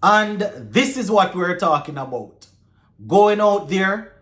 And this is what we're talking about. Going out there,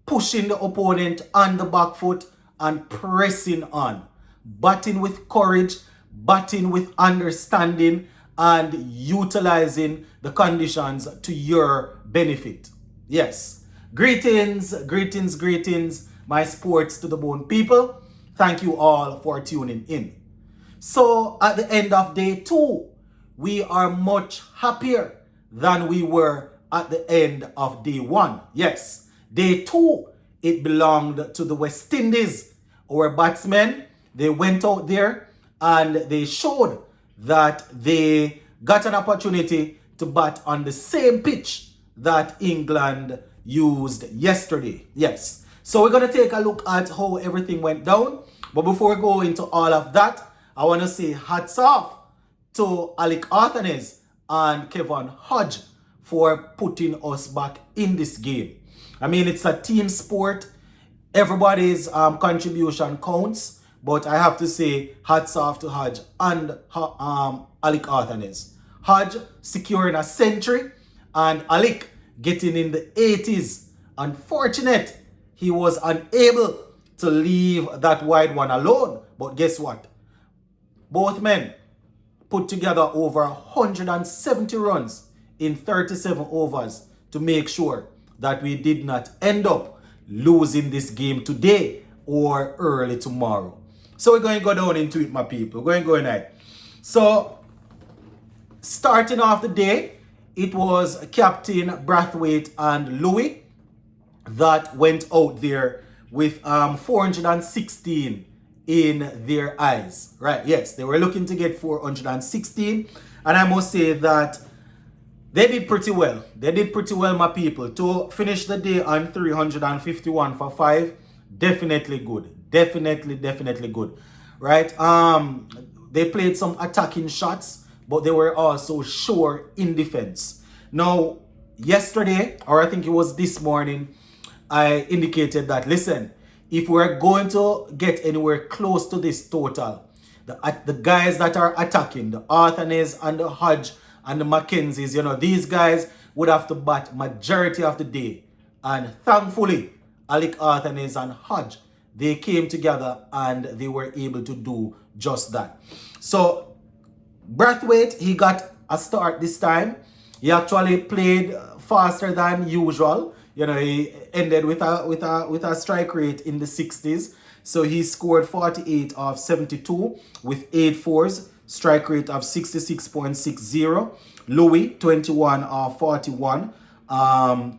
pushing the opponent on the back foot and pressing on. Batting with courage, batting with understanding, and utilizing the conditions to your benefit. Yes. Greetings, greetings, greetings, my sports to the bone people. Thank you all for tuning in. So at the end of day 2, we are much happier than we were at the end of day 1. Yes, day 2, it belonged to the West Indies. Our batsmen, they went out there and they showed that they got an opportunity to bat on the same pitch that England used yesterday. Yes. So we're going to take a look at how everything went down. But before we go into all of that, I want to say hats off to Athanaze and Kevin Hodge for putting us back in this game. I mean, it's a team sport. Everybody's contribution counts. But I have to say hats off to Hodge and Athanaze. Hodge securing a century and Alec getting in the 80s. Unfortunate, he was unable to leave that wide one alone. But guess what? Both men put together over 170 runs in 37 overs to make sure that we did not end up losing this game today or early tomorrow. So we're going to go down into it, my people. We're going to go in there. So starting off the day, it was Captain Brathwaite and Louis that went out there with 416 in their eyes. Right, yes, they were looking to get 416. And I must say that they did pretty well. They did pretty well, my people. To finish the day on 351 for 5, definitely good. Definitely good. Right? They played some attacking shots, but they were also sure in defense. Now, yesterday, or I think it was this morning, I indicated that, listen, if we're going to get anywhere close to this total, the guys that are attacking, the Athanaze and the Hodge and the Mackenzies, these guys would have to bat majority of the day. And thankfully, Athanaze and Hodge, they came together and they were able to do just that. So, Brathwaite, he got a start this time. He actually played faster than usual. He ended with a strike rate in the 60s. So he scored 48 of 72 with 8 fours, strike rate of 66.60. Louis, 21 of 41,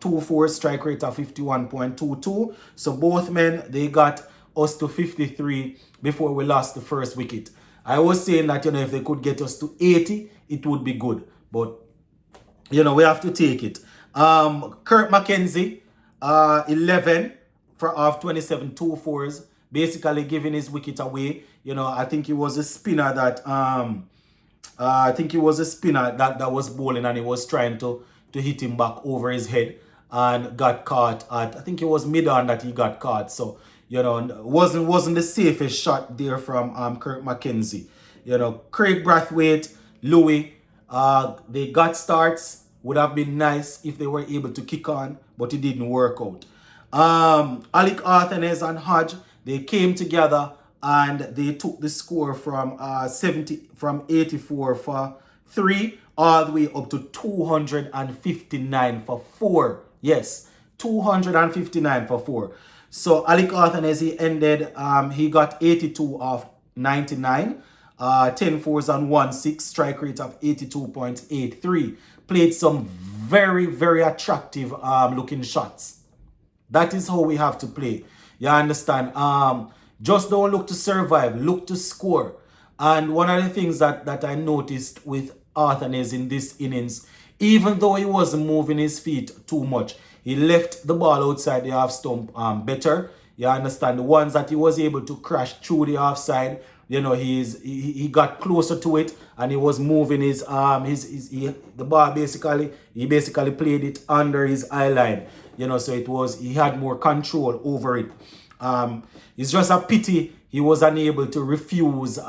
2 fours, strike rate of 51.22. So both men, they got us to 53 before we lost the first wicket. I was saying that, if they could get us to 80, it would be good. But, we have to take it. Kurt Mackenzie, 11 of 27, 2 fours, basically giving his wicket away. I think he was a spinner that that was bowling and he was trying to hit him back over his head and got caught at, I think it was mid-on that he got caught. So, wasn't the safest shot there from Kurt Mackenzie. Craig Brathwaite, Louis, they got starts. Would have been nice if they were able to kick on, but it didn't work out. Athanaze and Hodge, they came together and they took the score from 84 for 3 all the way up to 259 for 4. Yes, 259 for 4. So Athanaze, he ended, he got 82 of 99, 10 fours and 1 6, strike rate of 82.83. Played some very, very attractive looking shots. That is how we have to play. You understand? Just don't look to survive, look to score. And one of the things that I noticed with Athanaze in this innings, even though he wasn't moving his feet too much, he left the ball outside the half stump better. You understand? The ones that he was able to crash through the offside, he got closer to it and he was moving the ball basically played it under his eye line. So he had more control over it. It's just a pity he was unable to refuse he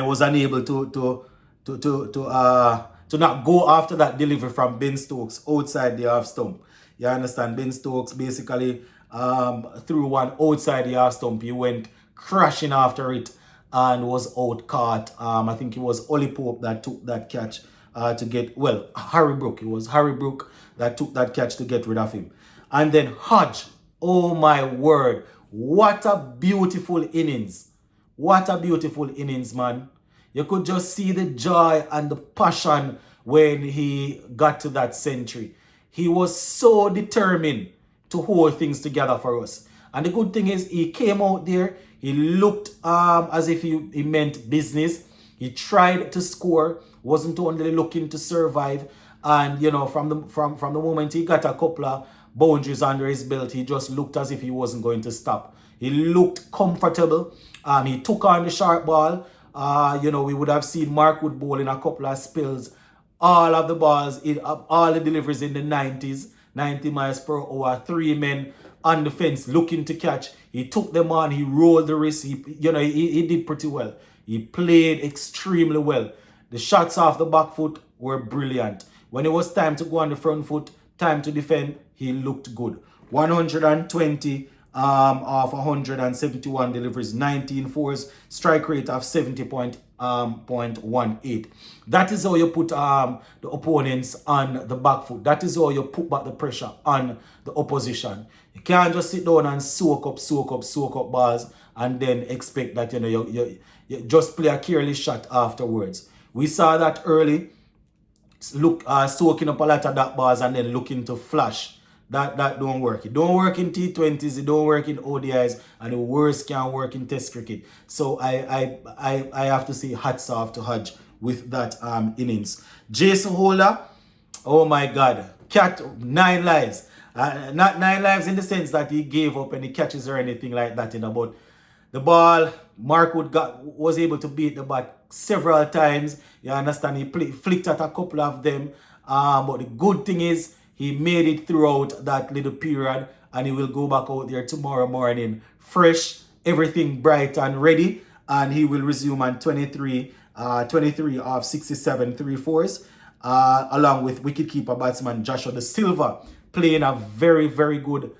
was unable to to not go after that delivery from Ben Stokes outside the half stump. You understand? Ben Stokes basically threw one outside the half stump. He went crashing after it and was out caught. I think it was Ollie Pope that took that catch to get, well, Harry Brook. It was Harry Brook that took that catch to get rid of him. And then Hodge, oh my word, what a beautiful innings. What a beautiful innings, man. You could just see the joy and the passion when he got to that century. He was so determined to hold things together for us. And the good thing is he came out there, he looked as if he meant business. He tried to score, wasn't only looking to survive. And you know, from the moment he got a couple of boundaries under his belt, he just looked as if he wasn't going to stop. He looked comfortable. He took on the sharp ball. You know, we would have seen Mark Wood bowl in a couple of spills. All of the balls, all the deliveries in the 90s, 90 miles per hour, 3 men on the fence looking to catch. He took them on, he rolled the wrist, he did pretty well. He played extremely well. The shots off the back foot were brilliant. When it was time to go on the front foot, time to defend, he looked good. 120 of 171 deliveries, 19 fours, strike rate of 70.18. That is how you put the opponents on the back foot. That is how you put back the pressure on the opposition. You can't just sit down and soak up balls and then expect that you just play a careless shot afterwards. We saw that early, soaking up a lot of that balls and then looking to flash. That don't work. It don't work in T20s, it don't work in ODIs, and the worst can work in Test cricket. So I have to say hats off to Hodge with that innings. Jason Holder, oh my God, 9 lives. Not 9 lives in the sense that he gave up any catches or anything like that, but the ball, Mark Wood was able to beat the bat several times. You understand? He flicked at a couple of them. But the good thing is, he made it throughout that little period, and he will go back out there tomorrow morning fresh, everything bright and ready, and he will resume on 23 of 67 3-4s, along with wicketkeeper batsman Joshua De Silva, playing a very, very good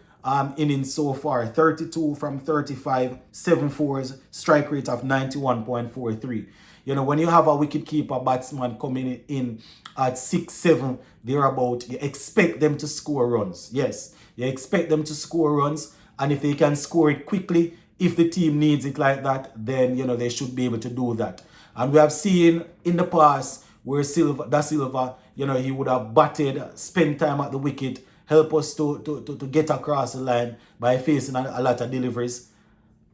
inning so far. 32 from 35, 7 fours, strike rate of 91.43. You know, when you have a wicketkeeper batsman coming in at 6-7, thereabout, you expect them to score runs. Yes, you expect them to score runs, and if they can score it quickly, if the team needs it like that, then they should be able to do that. And we have seen in the past where Da Silva, he would have batted, spent time at the wicket, help us to get across the line by facing a lot of deliveries.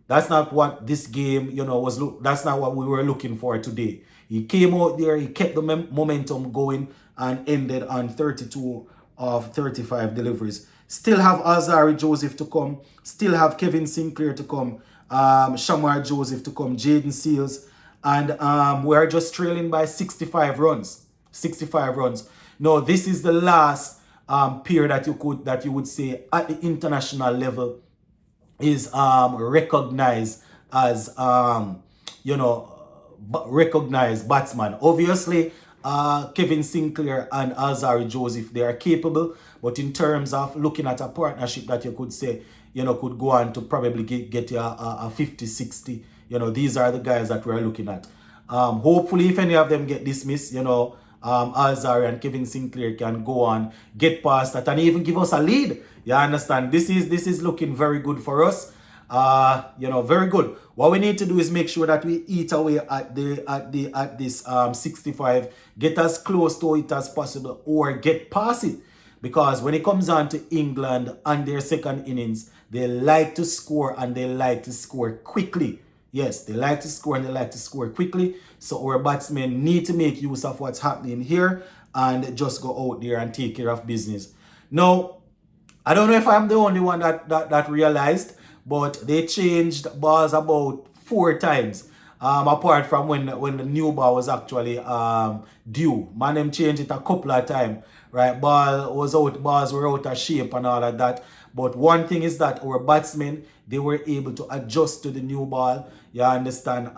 That's not what this game, that's not what we were looking for today. He came out there, he kept the momentum going and ended on 32 of 35 deliveries. Still have Alzari Joseph to come. Still have Kevin Sinclair to come. Shamar Joseph to come. Jaden Seals. And we are just trailing by 65 runs. 65 runs. Now, this is the last period that you would say at the international level is recognized as recognized batsman. Obviously, Kevin Sinclair and Alzari Joseph, they are capable, but in terms of looking at a partnership that you could say, could go on to probably get you a 50-60, these are the guys that we're looking at. Hopefully, if any of them get dismissed, Alzari and Kevin Sinclair can go on, get past that, and even give us a lead. You understand? This is looking very good for us. Very good. What we need to do is make sure that we eat away at this 65, get as close to it as possible, or get past it. Because when it comes on to England and their second innings, they like to score, and they like to score quickly. Yes, they like to score, and they like to score quickly. So our batsmen need to make use of what's happening here and just go out there and take care of business. Now, I don't know if I'm the only one that realized, but they changed balls about 4 times. Apart from when the new ball was actually due. Man, them changed it a couple of times. Right, balls were out of shape and all of that. But one thing is that our batsmen, they were able to adjust to the new ball. You understand?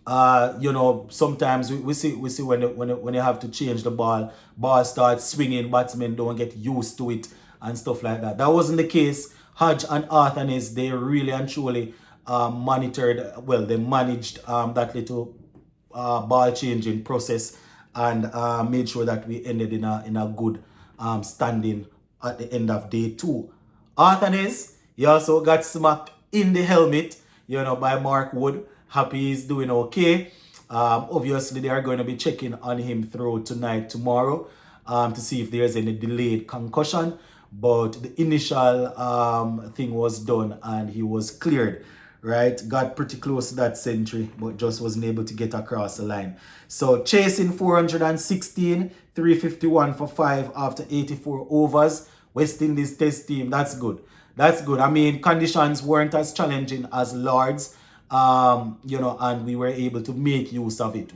Sometimes we see when you have to change the ball starts swinging, batsmen don't get used to it and stuff like that. That wasn't the case. Hodge and Athanaze, they really and truly they managed that little ball changing process and made sure that we ended in a good standing at the end of day two. Athanaze, he also got smacked in the helmet, by Mark Wood. Happy he's doing okay. Obviously, they are going to be checking on him through tonight, tomorrow, to see if there's any delayed concussion. But the initial thing was done and he was cleared, right? Got pretty close to that century, but just wasn't able to get across the line. So chasing 416, 351 for 5 after 84 overs. West Indies test team, that's good. That's good. I mean, conditions weren't as challenging as Lords, and we were able to make use of it.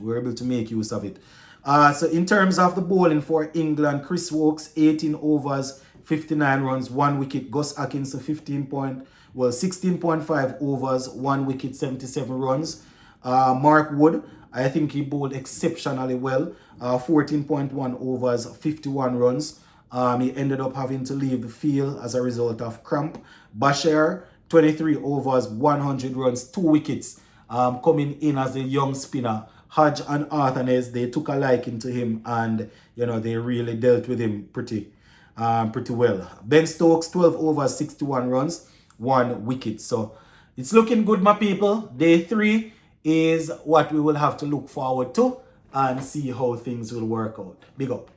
So in terms of the bowling for England, Chris Wokes, 18 overs, 59 runs, 1 wicket. Gus Atkinson, 16.5 overs, 1 wicket, 77 runs. Mark Wood, I think he bowled exceptionally well. 14.1 overs, 51 runs. He ended up having to leave the field as a result of cramp. Bashir, 23 overs, 100 runs, 2 wickets, coming in as a young spinner. Hodge and Athanaze, they took a liking to him and, they really dealt with him pretty well. Ben Stokes, 12 overs, 61 runs, 1 wicket. So it's looking good, my people. Day 3 is what we will have to look forward to and see how things will work out. Big up.